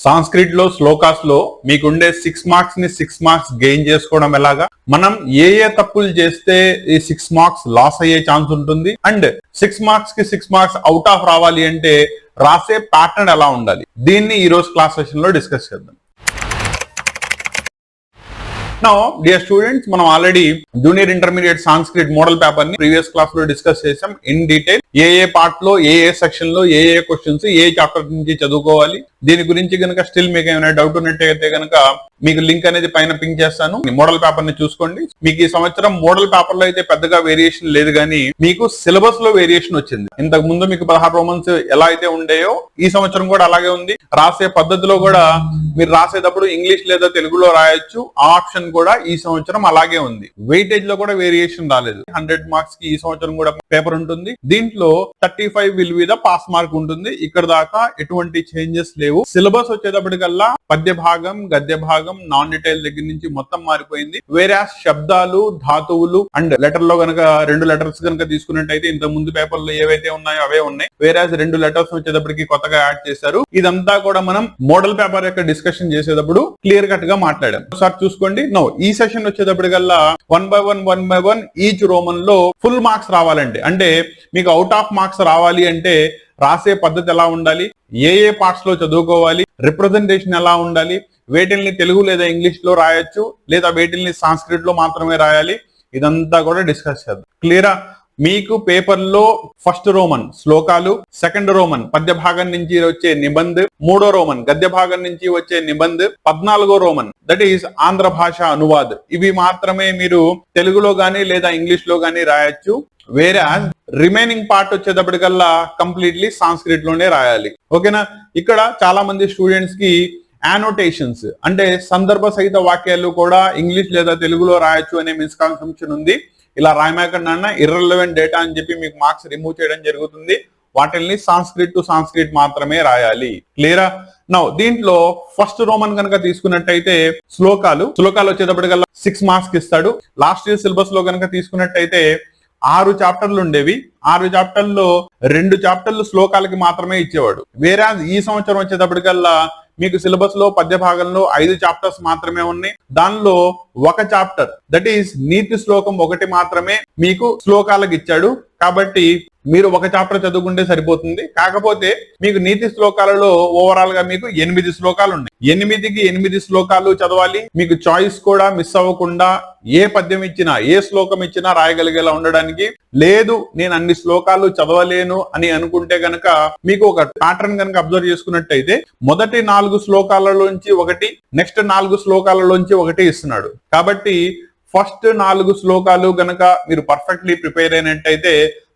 Sanskrit లో శ్లోకాస్ లో మీకుండే 6 మార్క్స్ ని 6 మార్క్స్ గెయిన్ చేసుకోవడం ఎలాగా, మనం ఏ తప్పులు చేస్తే ఈ 6 మార్క్స్ లాస్ అయ్యే ఛాన్స్ ఉంటుంది, అండ్ 6 మార్క్స్ కి 6 మార్క్స్ అవుట్ ఆఫ్ రావాలి అంటే రాసే ప్యాటర్న్ ఎలా ఉండాలి, దీన్ని ఈ రోజు క్లాస్ సెషన్ లో డిస్కస్ చేద్దాం. Now, dear students, మనం already junior intermediate Sanskrit model paper ని ప్రీవియస్ క్లాస్ లో డిస్కస్ చేసాం ఇన్ డీటెయిల్. ఏ పార్ట్ లో ఏ సెక్షన్ లో ఏ క్వశ్చన్స్ ఏ చాప్టర్ నుంచి చదువుకోవాలి, దీని గురించి కనుక స్టిల్ మీకు ఏమైనా డౌట్ ఉన్నట్టయితే కనుక మీకు లింక్ అనేది పైన పింక్ చేస్తాను. మోడల్ పేపర్ ని చూసుకోండి. మీకు ఈ సంవత్సరం మోడల్ పేపర్ లో అయితే పెద్దగా వేరియేషన్ లేదు, కానీ మీకు సిలబస్ లో వేరియేషన్ వచ్చింది. ఇంతకు ముందు మీకు 16 రోమన్స్ ఎలా అయితే ఉండేయో ఈ సంవత్సరం కూడా అలాగే ఉంది. రాసే పద్ధతిలో కూడా మీరు రాసేటప్పుడు ఇంగ్లీష్ లేదా తెలుగులో రాయొచ్చు. ఆ ఆప్షన్ కూడా ఈ సంవత్సరం అలాగే ఉంది. వెయిటేజ్ లో కూడా వేరియేషన్ రాలేదు. 100 మార్క్స్ కి ఈ సంవత్సరం కూడా పేపర్ ఉంటుంది. దీంట్లో 35 will be the pass mark ఉంటుంది. ఇక్కడ దాకా ఎటువంటి చేంజెస్ లేవు. సిలబస్ వచ్చేటప్పటికల్లా పద్య భాగం, గద్య భాగం, నాన్ డీటెయిల్ దగ్గర నుంచి మొత్తం మారిపోయింది. వేరే శబ్దాలు, ధాతువులు అండ్ లెటర్ లో కనుక 2 లెటర్స్ కనుక తీసుకున్నట్టయితే ఇంత ముందు పేపర్ లో ఏవైతే ఉన్నాయో అవే ఉన్నాయి. వేరే 2 లెటర్స్ వచ్చేటప్పటికి కొత్తగా యాడ్ చేశారు. ఇదంతా కూడా మనం మోడల్ పేపర్ యొక్క డిస్కషన్ చేసేటప్పుడు క్లియర్ కట్ గా మాట్లాడాం. ఒకసారి చూసుకోండి. నో ఈ సెషన్ వచ్చేటప్పటికల్లా 1 by 1 ఈచ్ రోమన్ లో ఫుల్ మార్క్స్ రావాలంటే, అంటే మీకు అవుట్ ఆఫ్ మార్క్స్ రావాలి అంటే రాసే పద్ధతి ఎలా ఉండాలి, ఏ పార్ట్స్ లో చదువుకోవాలి, రిప్రజెంటేషన్ ఎలా ఉండాలి, వేటిల్ని తెలుగు లేదా ఇంగ్లీష్ లో రాయొచ్చు లేదా వేటిల్ని సాంస్క్రిట్ లో మాత్రమే రాయాలి, ఇదంతా కూడా డిస్కస్ చేద్దాం. క్లియరా? మీకు పేపర్ లో ఫస్ట్ రోమన్ శ్లోకాలు, సెకండ్ రోమన్ పద్య భాగం నుంచి వచ్చే నిబంధ్, మూడో రోమన్ గద్య భాగం నుంచి వచ్చే నిబంధ్, 14వ రోమన్ దట్ ఈస్ ఆంధ్ర భాష అనువాద్, ఇవి మాత్రమే మీరు తెలుగులో గానీ లేదా ఇంగ్లీష్ లో గానీ రాయొచ్చు. వేరే రిమైనింగ్ పార్ట్ వచ్చేటప్పటికల్లా కంప్లీట్లీ సాంస్క్రిట్ లోనే రాయాలి. ఓకేనా? ఇక్కడ చాలా మంది స్టూడెంట్స్ కి యానోటేషన్స్ అంటే సందర్భ సహిత వాక్యాలు కూడా ఇంగ్లీష్ లేదా తెలుగులో రాయొచ్చు అనే మిస్కన్సెప్షన్ ఉంది. ఇలా రాయమాకన్నా ఇర్రెలవెంట్ డేటా అని చెప్పి మీకు మార్క్స్ రిమూవ్ చేయడం జరుగుతుంది. వాటిల్ని సాంస్క్రిట్ టు సాంస్క్రిట్ మాత్రమే రాయాలి. క్లియరా? నౌ దీంట్లో ఫస్ట్ రోమన్ కనుక తీసుకున్నట్టయితే శ్లోకాలు వచ్చేటప్పటికల్లా 6 మార్క్స్ ఇస్తాడు. లాస్ట్ ఇయర్ సిలబస్ లో కనుక తీసుకున్నట్టయితే 6 చాప్టర్లు ఉండేవి. 6 చాప్టర్లో 2 చాప్టర్లు శ్లోకాలకి మాత్రమే ఇచ్చేవాడు. వేరే ఈ సంవత్సరం వచ్చేటప్పటికల్లా మీకు సిలబస్ లో పద్య భాగంలో 5 చాప్టర్స్ మాత్రమే ఉన్నాయి. దానిలో ఒక చాప్టర్ దట్ ఈస్ నీతి శ్లోకం 1 మాత్రమే మీకు శ్లోకాలకు ఇచ్చాడు. కాబట్టి మీరు ఒక చాప్టర్ చదువుకుంటే సరిపోతుంది. కాకపోతే మీకు నీతి శ్లోకాలలో ఓవరాల్ గా మీకు 8 శ్లోకాలు ఉన్నాయి. 8కి 8 శ్లోకాలు చదవాలి. మీకు చాయిస్ కూడా మిస్ అవ్వకుండా ఏ పద్యం ఇచ్చినా ఏ శ్లోకం ఇచ్చినా రాయగలిగేలా ఉండడానికి. లేదు నేను అన్ని శ్లోకాలు చదవలేను అని అనుకుంటే గనక మీకు ఒక ప్యాటర్న్ కనుక అబ్జర్వ్ చేసుకున్నట్టయితే మొదటి 4 శ్లోకాలలోంచి ఒకటి, నెక్స్ట్ 4 శ్లోకాలలోంచి ఒకటి ఇస్తున్నాడు. కాబట్టి ఫస్ట్ 4 శ్లోకాలు గనక మీరు పర్ఫెక్ట్లీ ప్రిపేర్ అయినట్టయితే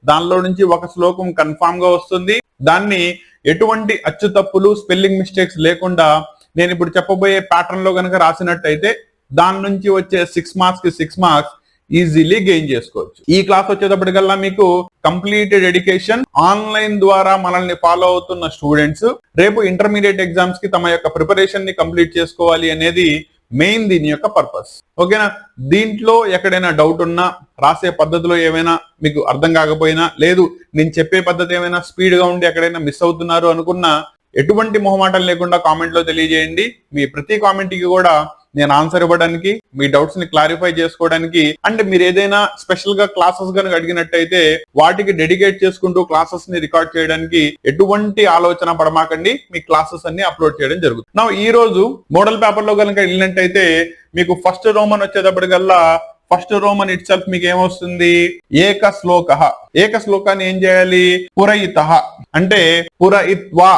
దానిలో నుంచి ఒక శ్లోకం కన్ఫామ్ గా వస్తుంది. దాన్ని ఎటువంటి అచ్చు తప్పులు, స్పెల్లింగ్ మిస్టేక్స్ లేకుండా నేను ఇప్పుడు చెప్పబోయే ప్యాటర్న్ లో గనక రాసినట్టయితే దాని నుంచి వచ్చే 6 మార్క్స్ కి 6 మార్క్స్ ఈజీలీ గెయిన్ చేసుకోవచ్చు. ఈ క్లాస్ వచ్చేటప్పటికల్లా మీకు కంప్లీట్ డెడికేషన్ ఆన్లైన్ ద్వారా మనల్ని ఫాలో అవుతున్న స్టూడెంట్స్ రేపు ఇంటర్మీడియట్ ఎగ్జామ్స్ కి తమ యొక్క ప్రిపరేషన్ ని కంప్లీట్ చేసుకోవాలి అనేది మెయిన్ దీని యొక్క పర్పస్. ఓకేనా? దీంట్లో ఎక్కడైనా డౌట్ ఉన్నా, రాసే పద్ధతిలో ఏమైనా మీకు అర్థం కాకపోయినా, లేదు నేను చెప్పే పద్ధతి ఏమైనా స్పీడ్ గా ఉండి ఎక్కడైనా మిస్ అవుతున్నారు అనుకున్నా ఎటువంటి మొహమాటం లేకుండా కామెంట్ లో తెలియజేయండి. మీ ప్రతి కామెంట్ కి కూడా నేను ఆన్సర్ ఇవ్వడానికి, మీ డౌట్స్ ని క్లారిఫై చేసుకోవడానికి, అండ్ మీరు ఏదైనా స్పెషల్ గా క్లాసెస్ కనుక అడిగినట్టయితే వాటికి డెడికేట్ చేసుకుంటూ క్లాసెస్ ని రికార్డ్ చేయడానికి ఎటువంటి ఆలోచన పడమాకండి. మీ క్లాసెస్ అన్ని అప్లోడ్ చేయడం జరుగుతుంది. నా ఈ రోజు మోడల్ పేపర్ లో కనుక వెళ్ళినట్టయితే మీకు ఫస్ట్ రోమన్ వచ్చేటప్పటికల్లా ఫస్ట్ రోమన్ ఇట్ సెల్ఫ్ మీకు ఏమొస్తుంది? ఏక శ్లోకాన్ని ఏం చేయాలి? పురయితః అంటే పురయిత్వా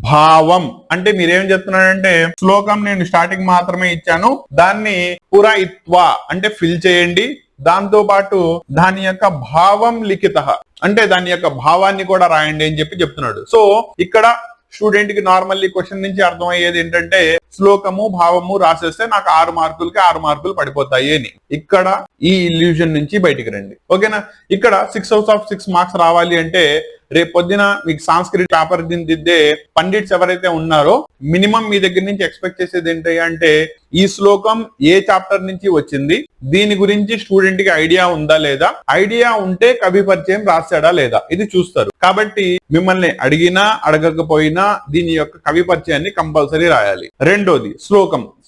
భావం అంటే మీరేం చెప్తున్నారంటే శ్లోకం నేను స్టార్టింగ్ మాత్రమే ఇచ్చాను, దాన్ని పురయిత్వా అంటే ఫిల్ చేయండి. దాంతో పాటు దాని యొక్క భావం లిఖితః అంటే దాని యొక్క భావాన్ని కూడా రాయండి అని చెప్పి చెప్తున్నాడు. సో ఇక్కడ స్టూడెంట్ కి నార్మల్లీ క్వశ్చన్ నుంచి అర్థమయ్యేది ఏంటంటే శ్లోకము భావము రాసేస్తే నాకు 6 మార్కులకి 6 మార్కులు పడిపోతాయి అని. ఇక్కడ ఈ ఇల్యూజన్ నుంచి బయటికి రండి. ఓకేనా? ఇక్కడ 6 out of 6 మార్క్స్ రావాలి అంటే రేపు పొద్దున మీకు సాంస్క్రిట్ పేపర్ దిద్దే పండిట్స్ ఎవరైతే ఉన్నారో మినిమం మీ దగ్గర నుంచి ఎక్స్పెక్ట్ చేసేది ఏంటి అంటే ఈ శ్లోకం ఏ చాప్టర్ నుంచి వచ్చింది, దీని గురించి స్టూడెంట్ కి ఐడియా ఉందా లేదా, ఐడియా ఉంటే కవి పరిచయం రాశాడా లేదా ఇది చూస్తారు. కాబట్టి మిమ్మల్ని అడిగినా అడగకపోయినా దీని యొక్క కవి పరిచయాన్ని కంపల్సరీ రాయాలి. రెండోది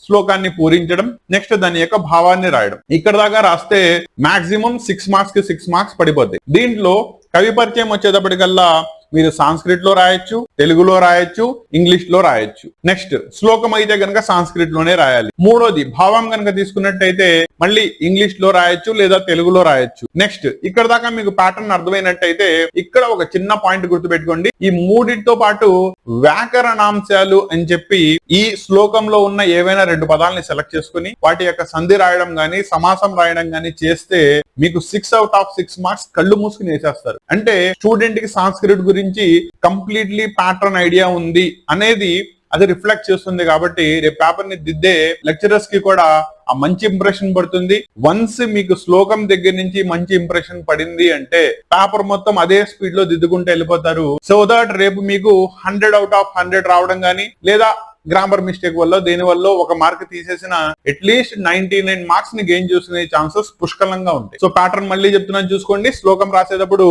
శ్లోకాన్ని పూరించడం, నెక్స్ట్ దాని యొక్క భావాన్ని రాయడం. ఇక్కడ దాకా రాస్తే మాక్సిమం 6 మార్క్స్ కి 6 మార్క్స్ పడిపోతాయి. దీంట్లో కవి పరిచయం వచ్చేటప్పటికల్లా మీరు సాంస్క్రిట్ లో రాయొచ్చు, తెలుగులో రాయొచ్చు, ఇంగ్లీష్ లో రాయొచ్చు. నెక్స్ట్ శ్లోకం అయితే గనక సాంస్క్రిట్ లోనే రాయాలి. మూడోది భావం కనుక తీసుకున్నట్టయితే మళ్ళీ ఇంగ్లీష్ లో రాయొచ్చు లేదా తెలుగులో రాయొచ్చు. నెక్స్ట్ ఇక్కడ దాకా మీకు ప్యాటర్న్ అర్థమైనట్టయితే ఇక్కడ ఒక చిన్న పాయింట్ గుర్తుపెట్టుకోండి. ఈ మూడింటితో పాటు వ్యాకరణాంశాలు అని చెప్పి ఈ శ్లోకంలో ఉన్న ఏవైనా 2 పదాలని సెలెక్ట్ చేసుకుని వాటి యొక్క సంధి రాయడం గాని సమాసం రాయడం గాని చేస్తే మీకు 6 out of 6 మార్క్స్ కళ్ళు మూసుకుని వేసేస్తారు. అంటే స్టూడెంట్ కి సాంస్క్రిట్ గురించి కంప్లీట్లీ ప్యాటర్న్ ఐడియా ఉంది అనేది అది రిఫ్లెక్ట్ చేస్తుంది. కాబట్టి రేపు పేపర్ ని దిద్దే లెక్చరర్స్ కి కూడా ఆ మంచి ఇంప్రెషన్ పడుతుంది. వన్స్ మీకు శ్లోకం దగ్గర నుంచి మంచి ఇంప్రెషన్ పడింది అంటే పేపర్ మొత్తం అదే స్పీడ్ లో దిద్దుకుంటూ వెళ్ళిపోతారు. సో దట్ రేపు మీకు 100 out of 100 రావడం గానీ లేదా గ్రామర్ మిస్టేక్ వల్ల దేని వల్ల ఒక మార్క్ తీసేసిన అట్లీస్ట్ 99 మార్క్స్ ని గెయిన్ చేసుకునే ఛాన్సెస్ పుష్కలంగా ఉంటాయి. సో ప్యాటర్న్ మళ్ళీ చెప్తున్నాను చూసుకోండి. శ్లోకం రాసేటప్పుడు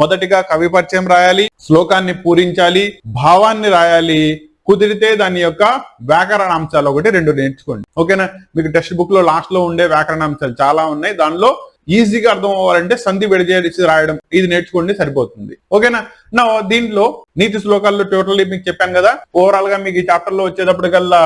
మొదటిగా కవి పరిచయం రాయాలి, శ్లోకాన్ని పూరించాలి, భావాన్ని రాయాలి, కుదిరితే దాని యొక్క వ్యాకరణాంశాలు 1-2 నేర్చుకోండి. ఓకేనా? మీకు టెక్స్ట్ బుక్ లో లాస్ట్ లో ఉండే వ్యాకరణాంశాలు చాలా ఉన్నాయి. దానిలో ఈజీగా అర్థం అవ్వాలంటే సంధి విడదీసి రాయడం ఇది నేర్చుకోండి సరిపోతుంది. ఓకేనా? నా దీంట్లో నీతి శ్లోకాల్లో టోటల్లీ మీకు చెప్పాను కదా. ఓవరాల్ గా మీకు ఈ చాప్టర్ లో వచ్చేటప్పటికల్లా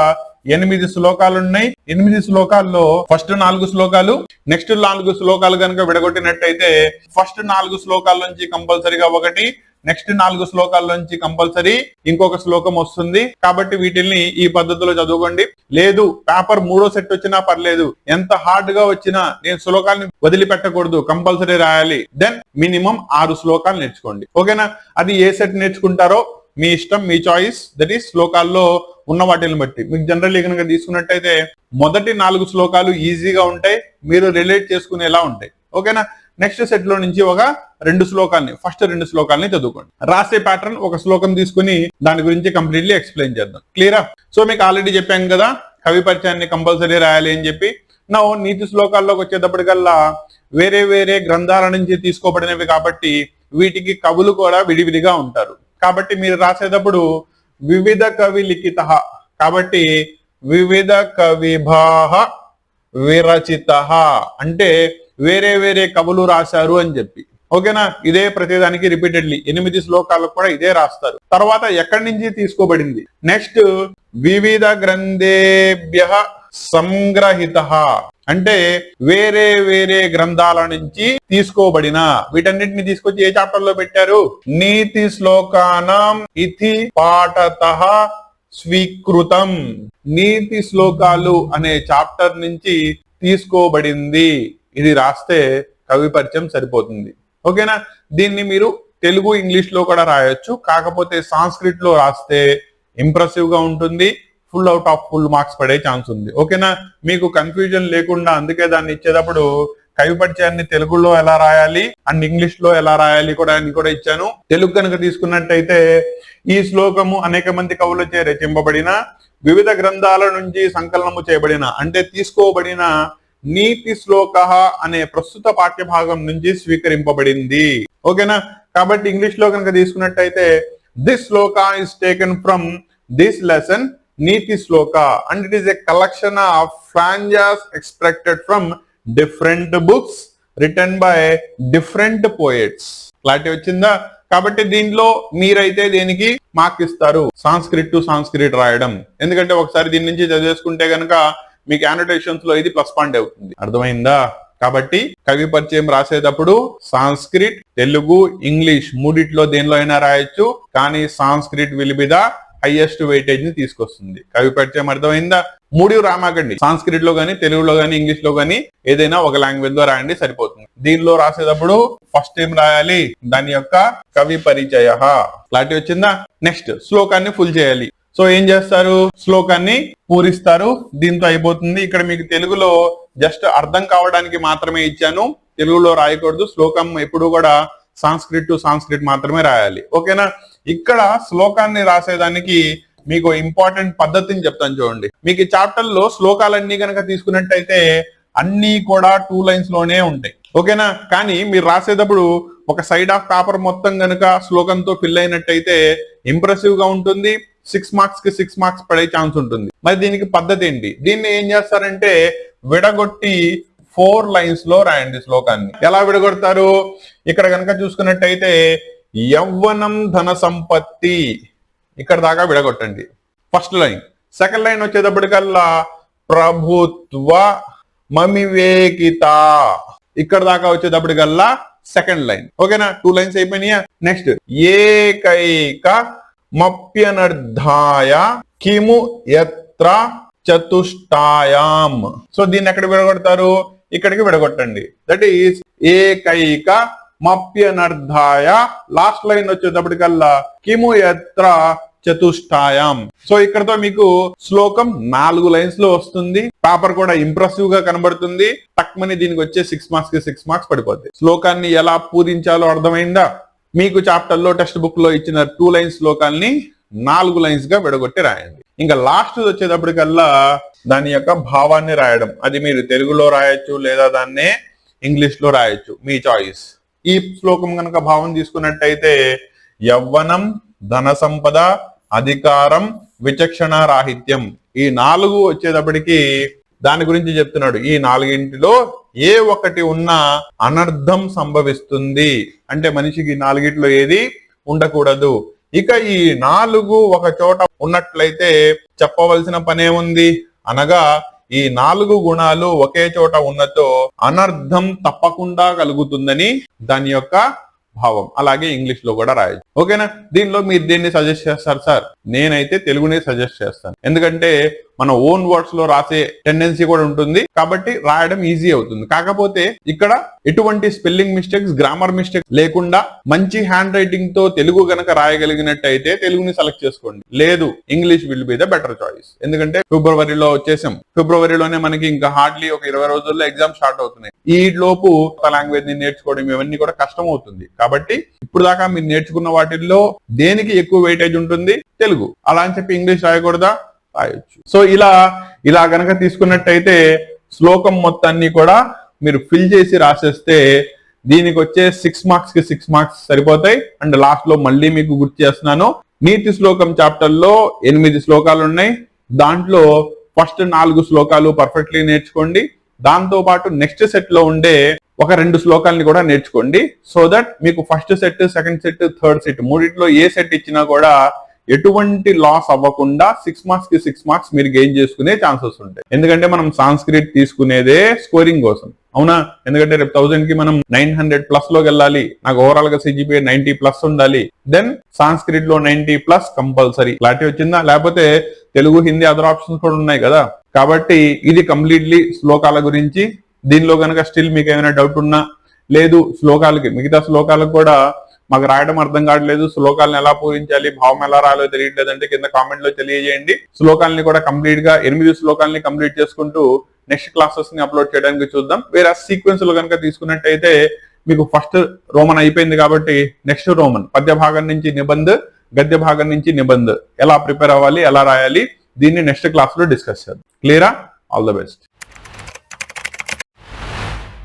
8 శ్లోకాలు ఉన్నాయి. 8 శ్లోకాల్లో ఫస్ట్ 4 శ్లోకాలు, నెక్స్ట్ 4 శ్లోకాలు కనుక విడగొట్టినట్టయితే ఫస్ట్ 4 శ్లోకాల నుంచి కంపల్సరీగా ఒకటి, నెక్స్ట్ 4 శ్లోకాల నుంచి కంపల్సరీ ఇంకొక శ్లోకం వస్తుంది. కాబట్టి వీటిల్ని ఈ పద్ధతిలో చదువుకోండి. లేదు పేపర్ 3వ సెట్ వచ్చినా పర్లేదు, ఎంత హార్డ్ గా వచ్చినా నేను శ్లోకాన్ని వదిలిపెట్టకూడదు, కంపల్సరీ రాయాలి. దెన్ మినిమం 6 శ్లోకాలు నేర్చుకోండి. ఓకేనా? అది ఏ సెట్ నేర్చుకుంటారో మీ ఇష్టం, మీ చాయిస్. దట్ ఈస్ శ్లోకాల్లో ఉన్న వాటిని బట్టి. మీకు జనరల్లీ కనుక తీసుకున్నట్టయితే మొదటి 4 శ్లోకాలు ఈజీగా ఉంటాయి, మీరు రిలేట్ చేసుకునేలా ఉంటాయి. ఓకేనా? నెక్స్ట్ సెట్ లో నుంచి ఒక 2 శ్లోకాల్ని ఫస్ట్ 2 శ్లోకాలని చదువుకోండి. రాసే ప్యాటర్న్ ఒక శ్లోకం తీసుకుని దాని గురించి కంప్లీట్లీ ఎక్స్ప్లెయిన్ చేద్దాం. క్లియరా? సో మీకు ఆల్రెడీ చెప్పాం కదా కవి పరిచయాన్ని కంపల్సరీ రాయాలి అని చెప్పి. నా నీతి శ్లోకాల్లోకి వచ్చేటప్పటికల్లా వేరే వేరే గ్రంథాల నుంచి తీసుకోబడినవి కాబట్టి వీటికి కవులు కూడా విడివిడిగా ఉంటారు. కాబట్టి మీరు రాసేటప్పుడు వివిధ కవి లిఖిత, కాబట్టి వివిధ కవిభాః విరచిత అంటే వేరే వేరే కవులు రాశారు అని చెప్పి. ఓకేనా? ఇదే ప్రతిదానికి రిపీటెడ్లీ 8 శ్లోకాలకు కూడా ఇదే రాస్తారు. తర్వాత ఎక్కడి నుంచి తీసుకోబడింది, నెక్స్ట్ వివిధ గ్రంథేభ్యః సంగ్రహిత అంటే వేరే వేరే గ్రంథాల నుంచి తీసుకోబడిన. వీటన్నిటిని తీసుకొచ్చి ఏ చాప్టర్ లో పెట్టారు? నీతి శ్లోకానాం ఇతి పాఠతః స్వీకృతం. నీతి శ్లోకాలు అనే చాప్టర్ నుంచి తీసుకోబడింది. ఇది రాస్తే కవి పరిచయం సరిపోతుంది. ఓకేనా? దీన్ని మీరు తెలుగు ఇంగ్లీష్ లో కూడా రాయొచ్చు. కాకపోతే సాంస్క్రిట్ లో రాస్తే ఇంప్రెసివ్ గా ఉంటుంది, full out of full marks పడే ఛాన్స్ ఉంది. ఓకేనా? మీకు కన్ఫ్యూజన్ లేకుండా అందుకే దాన్ని ఇచ్చేటప్పుడు కవి పరిచయాన్ని తెలుగులో ఎలా రాయాలి అండ్ ఇంగ్లీష్ లో ఎలా రాయాలి కూడా ఇచ్చాను. తెలుగు కనుక తీసుకున్నట్టయితే ఈ శ్లోకము అనేక మంది కవులచే రచింపబడిన వివిధ గ్రంథాల నుంచి సంకలనము చేయబడిన అంటే తీసుకోబడిన నీతి శ్లోక అనే ప్రస్తుత పాఠ్య భాగం నుంచి స్వీకరింపబడింది. ఓకేనా? కాబట్టి ఇంగ్లీష్ లో కనుక తీసుకున్నట్టయితే this shloka is taken from this lesson Niti shloka and it is a collection of stanzas extracted from different books written by different poets. Clarity వచ్చిందా? కాబట్టి దీంట్లో మీరైతే దేనికి మార్క్ ఇస్తారు? సాంస్క్రిట్ టు సాంస్క్రిట్ రాయడం. ఎందుకంటే ఒకసారి దీని నుంచి చదివేసుకుంటే గనక మీకు యానోటేషన్స్ లో ఇది ప్లస్ పాయింట్ అవుతుంది. అర్థమైందా? కాబట్టి కవి పరిచయం రాసేటప్పుడు సాంస్క్రిట్, తెలుగు, ఇంగ్లీష్ మూడిట్లో దేనిలో అయినా రాయొచ్చు. కానీ Sanskrit will be the highest weightage ని తీసుకొస్తుంది. కవి పరిచయం అర్థమైందా? 3 రామాకండి. సాంస్క్రిట్ లో గానీ, తెలుగులో గానీ, ఇంగ్లీష్ లో గానీ ఏదైనా ఒక లాంగ్వేజ్ లో రాయండి సరిపోతుంది. దీనిలో రాసేటప్పుడు ఫస్ట్ ఏం రాయాలి? దాని యొక్క కవి పరిచయ. క్లారిటీ వచ్చిందా? నెక్స్ట్ శ్లోకాన్ని ఫుల్ చేయాలి. సో ఏం చేస్తారు? శ్లోకాన్ని పూరిస్తారు. దీంతో అయిపోతుంది. ఇక్కడ మీకు తెలుగులో జస్ట్ అర్థం కావడానికి మాత్రమే ఇచ్చాను, తెలుగులో రాయకూడదు. శ్లోకం ఎప్పుడు కూడా సాంస్క్రిట్ టు సాంస్క్రిట్ మాత్రమే రాయాలి. ఓకేనా? ఇక్కడ శ్లోకాన్ని రాసేదానికి మీకు ఇంపార్టెంట్ పద్ధతిని చెప్తాను చూడండి. మీకు ఈ చాప్టర్ లో శ్లోకాలన్నీ కనుక తీసుకున్నట్టయితే అన్ని కూడా 2 lines లోనే ఉంటాయి. ఓకేనా? కానీ మీరు రాసేటప్పుడు ఒక సైడ్ ఆఫ్ పేపర్ మొత్తం గనుక శ్లోకంతో ఫిల్ అయినట్టయితే ఇంప్రెసివ్ గా ఉంటుంది. 6 మార్క్స్ కి 6 మార్క్స్ పడే ఛాన్స్ ఉంటుంది. మరి దీనికి పద్ధతి ఏంటి? దీన్ని ఏం చేస్తారంటే విడగొట్టి 4 lines లో రాయండి శ్లోకాన్ని. ఎలా విడగొడతారు? ఇక్కడ కనుక చూసుకున్నట్టయితే యవ్వనం ధన సంపత్తి ఇక్కడ దాకా విడగొట్టండి ఫస్ట్ లైన్. సెకండ్ లైన్ వచ్చేటప్పటికల్లా ప్రభుత్వ మమివేకిత ఇక్కడ దాకా వచ్చేటప్పటికల్లా సెకండ్ లైన్. ఓకేనా? 2 lines అయిపోయినాయా? నెక్స్ట్ ఏకైక మప్యనర్ధాయ కిము యత్ర చతుష్టాయాం. సో దీన్ని ఎక్కడ విడగొడతారు? ఇక్కడికి విడగొట్టండి. దట్ ఈస్ ఏకైక మప్యనర్ధాయ లాస్ట్ లైన్ వచ్చేటప్పటికల్లా కిము యత్ర చతుష్టాయాం. సో ఇక్కడతో మీకు శ్లోకం 4 lines లో వస్తుంది. పేపర్ కూడా ఇంప్రెసివ్ గా కనబడుతుంది. తక్కువని దీనికి వచ్చే 6 మార్క్స్ కి 6 మార్క్స్ పడిపోద్ది. శ్లోకాన్ని ఎలా పూరించాలో అర్థమైందా? మీకు చాప్టర్ లో టెక్స్ట్ బుక్ లో ఇచ్చిన 2 lines శ్లోకాల్ని 4 lines గా విడగొట్టి రాయండి. ఇంకా లాస్ట్ వచ్చేటప్పటికల్లా దాని యొక్క భావాన్ని రాయడం. అది మీరు తెలుగులో రాయొచ్చు లేదా దాన్నే ఇంగ్లీష్ లో రాయొచ్చు, మీ చాయిస్. ఈ శ్లోకం కనుక భావం తీసుకున్నట్టయితే యవ్వనం, ధన సంపద, అధికారం, విచక్షణ రాహిత్యం ఈ 4 వచ్చేటప్పటికి దాని గురించి చెప్తున్నాడు. ఈ 4ంటిలో ఏ ఒక్కటి ఉన్నా అనర్థం సంభవిస్తుంది. అంటే మనిషికి 4ంటిలో ఏది ఉండకూడదు. ఇక ఈ 4 ఒక చోట ఉన్నట్లయితే చెప్పవలసిన పనేముంది అనగా ఈ 4 గుణాలు ఒకే చోట ఉన్నతో అనర్థం తప్పకుండా కలుగుతుందని దాని యొక్క భావం. అలాగే ఇంగ్లీష్ లో కూడా రాయొచ్చు. ఓకేనా? దీనిలో మీరు దేన్ని సజెస్ట్ చేస్తారు సార్? నేనైతే తెలుగునే సజెస్ట్ చేస్తాను. ఎందుకంటే మన ఓన్ వర్డ్స్ లో రాసే టెండెన్సీ కూడా ఉంటుంది కాబట్టి రాయడం ఈజీ అవుతుంది. కాకపోతే ఇక్కడ ఎటువంటి స్పెల్లింగ్ మిస్టేక్స్, గ్రామర్ మిస్టేక్స్ లేకుండా మంచి హ్యాండ్ రైటింగ్ తో తెలుగు గనక రాయగలిగినట్టయితే తెలుగుని సెలెక్ట్ చేసుకోండి. లేదు English will be the better choice. ఎందుకంటే ఫిబ్రవరిలో వచ్చేసాం. ఫిబ్రవరిలోనే మనకి ఇంకా హార్డ్లీ ఒక 20 రోజుల్లో ఎగ్జామ్ స్టార్ట్ అవుతున్నాయి. ఈ లోపు లాంగ్వేజ్ ని నేర్చుకోవడం ఇవన్నీ కూడా కష్టం అవుతుంది. కాబట్టి ఇప్పుడు దాకా మీరు నేర్చుకున్న వాటిల్లో దేనికి ఎక్కువ వెయిటేజ్ ఉంటుంది? తెలుగు. అలా అని చెప్పి ఇంగ్లీష్ రాయకూడదా? రాయొచ్చు. సో ఇలా గనక తీసుకున్నట్టయితే శ్లోకం మొత్తాన్ని కూడా మీరు ఫిల్ చేసి రాసేస్తే దీనికి వచ్చే 6 మార్క్స్ కి 6 మార్క్స్ సరిపోతాయి. అండ్ లాస్ట్ లో మళ్ళీ మీకు గుర్తు చేస్తున్నాను, నీతి శ్లోకం చాప్టర్ లో 8 శ్లోకాలు ఉన్నాయి. దాంట్లో ఫస్ట్ 4 శ్లోకాలు పర్ఫెక్ట్లీ నేర్చుకోండి. దాంతో పాటు నెక్స్ట్ సెట్ లో ఉండే ఒక 2 శ్లోకాలని కూడా నేర్చుకోండి. సో దట్ మీకు first set, second set, third set మూడిట్లో ఏ సెట్ ఇచ్చినా కూడా ఎటువంటి లాస్ అవ్వకుండా 6 మార్క్స్ కి 6 మార్క్స్ మీరు గెయిన్ చేసుకునే ఛాన్సెస్ ఉంటాయి. ఎందుకంటే మనం సాంస్క్రిట్ తీసుకునేదే స్కోరింగ్ కోసం, అవునా? ఎందుకంటే రేపు 1000 కి మనం 900+ లోకి వెళ్ళాలి. నాకు ఓవరాల్ గా CGPA 90+ ఉండాలి. దెన్ సాంస్క్రిట్ లో 90+ కంపల్సరీ. క్లారిటీ వచ్చిందా? లేకపోతే తెలుగు, హిందీ అదర్ ఆప్షన్స్ కూడా ఉన్నాయి కదా. కాబట్టి ఇది కంప్లీట్లీ శ్లోకాల గురించి. దీనిలో కనుక స్టిల్ మీకు ఏమైనా డౌట్ ఉన్నా, లేదు శ్లోకాలకి మిగతా శ్లోకాలకు కూడా మాకు రాయడం అర్థం కావట్లేదు, శ్లోకాలను ఎలా పూరించాలి, భావం ఎలా రాలో తెలియట్లేదంటే కింద కామెంట్ లో తెలియజేయండి. శ్లోకాలని కూడా కంప్లీట్ గా 8 శ్లోకాలని కంప్లీట్ చేసుకుంటూ నెక్స్ట్ క్లాసెస్ ని అప్లోడ్ చేయడానికి చూద్దాం. వేరే సీక్వెన్స్ లో కనుక తీసుకున్నట్టయితే మీకు ఫస్ట్ రోమన్ అయిపోయింది కాబట్టి నెక్స్ట్ రోమన్ పద్య భాగం నుంచి నిబంధ్, గద్య భాగం నుంచి నిబంధ్ ఎలా ప్రిపేర్ అవ్వాలి, ఎలా రాయాలి, దీన్ని నెక్స్ట్ క్లాస్ లో డిస్కస్ చేద్దాం. క్లియరా? All the best.